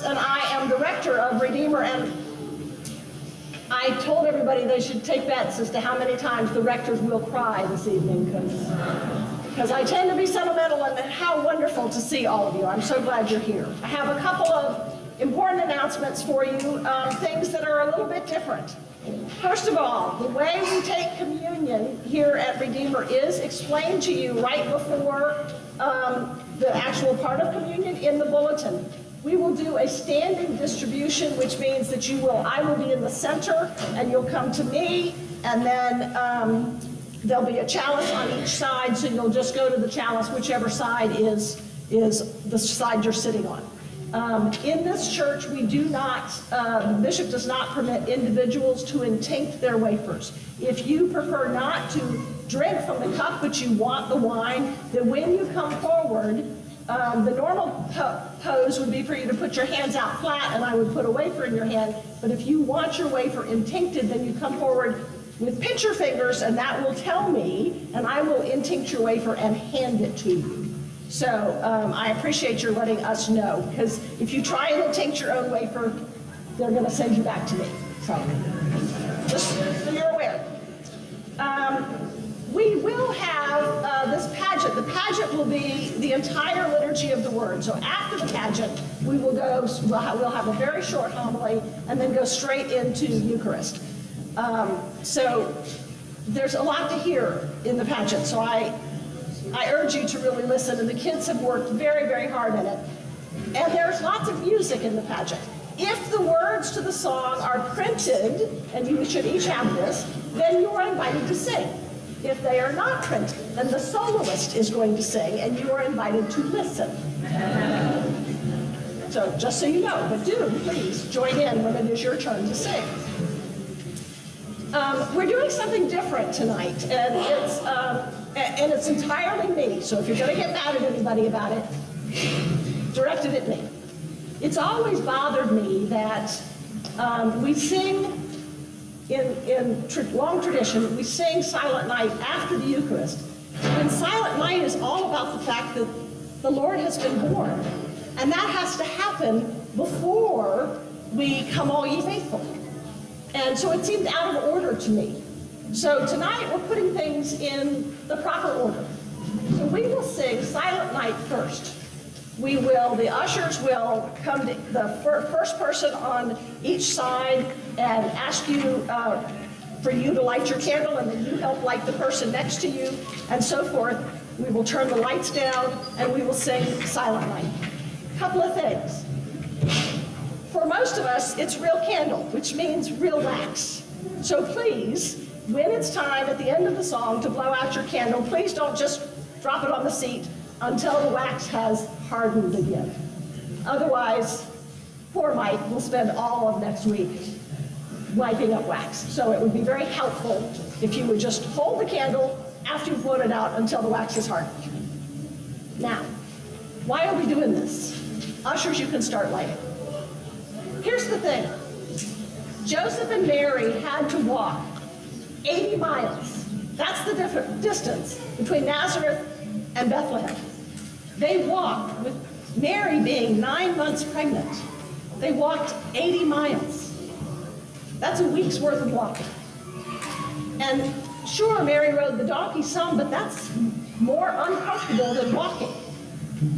and I am director of Redeemer, and I told everybody they should take bets as to how many times the rectors will cry this evening, because I tend to be sentimental, and how wonderful to see all of you. I'm so glad you're here. I have a couple of important announcements for you, things that are a little bit different. First of all, the way we take communion here at Redeemer is explained to you right before the actual part of communion in the bulletin. We will do a standing distribution, which means that I will be in the center, and you'll come to me, and then there'll be a chalice on each side, so you'll just go to the chalice, whichever side is the side you're sitting on. In this church, we do not, the bishop does not permit individuals to intinct their wafers. If you prefer not to drink from the cup, but you want the wine, then when you come forward, the normal pose would be for you to put your hands out flat, and I would put a wafer in your hand. But if you want your wafer intincted, then you come forward with pincher fingers, and that will tell me, and I will intinct your wafer and hand it to you. So I appreciate your letting us know, because if you try and intinct your own wafer, they're going to send you back to me. So just so you're aware. We will have this pageant. The pageant will be the entire liturgy of the word. So after the pageant, we'll have a very short homily and then go straight into Eucharist. So there's a lot to hear in the pageant. So I urge you to really listen, and the kids have worked very, very hard in it. And there's lots of music in the pageant. If the words to the song are printed, and you should each have this, then you are invited to sing. If they are not printed, then the soloist is going to sing, and you are invited to listen. So just so you know, but do please join in when it is your turn to sing. We're doing something different tonight, and it's entirely me. So if you're going to get mad at anybody about it, direct it at me. It's always bothered me that we sing, in long tradition, we sing Silent Night after the Eucharist. And Silent Night is all about the fact that the Lord has been born. And that has to happen before we come all ye faithful. And so it seemed out of order to me. So tonight we're putting things in the proper order. So we will sing Silent Night first. The ushers will come to the first person on each side and ask you for you to light your candle, and then you help light the person next to you, and so forth. We will turn the lights down, and we will sing Silent Night. Couple of things. For most of us, it's real candle, which means real wax. So please, when it's time at the end of the song to blow out your candle, please don't just drop it on the seat until the wax has hardened again. Otherwise, poor Mike will spend all of next week wiping up wax. So it would be very helpful if you would just hold the candle after you've blown it out until the wax is hardened. Now, why are we doing this? Ushers, you can start lighting. Here's the thing. Joseph and Mary had to walk 80 miles. That's the distance between Nazareth and Bethlehem. They walked, with Mary being 9 months pregnant. They walked 80 miles. That's a week's worth of walking. And sure, Mary rode the donkey some, but that's more uncomfortable than walking.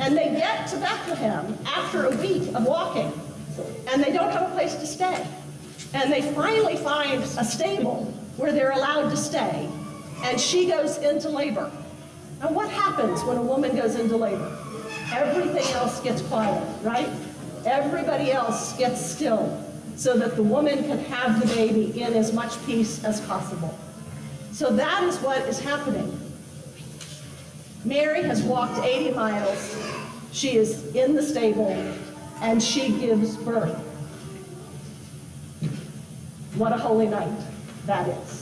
And they get to Bethlehem after a week of walking, and they don't have a place to stay. And they finally find a stable where they're allowed to stay, and she goes into labor. Now, what happens when a woman goes into labor? Everything else gets quiet, right? Everybody else gets still so that the woman can have the baby in as much peace as possible. So that is what is happening. Mary has walked 80 miles. She is in the stable, and she gives birth. What a holy night that is.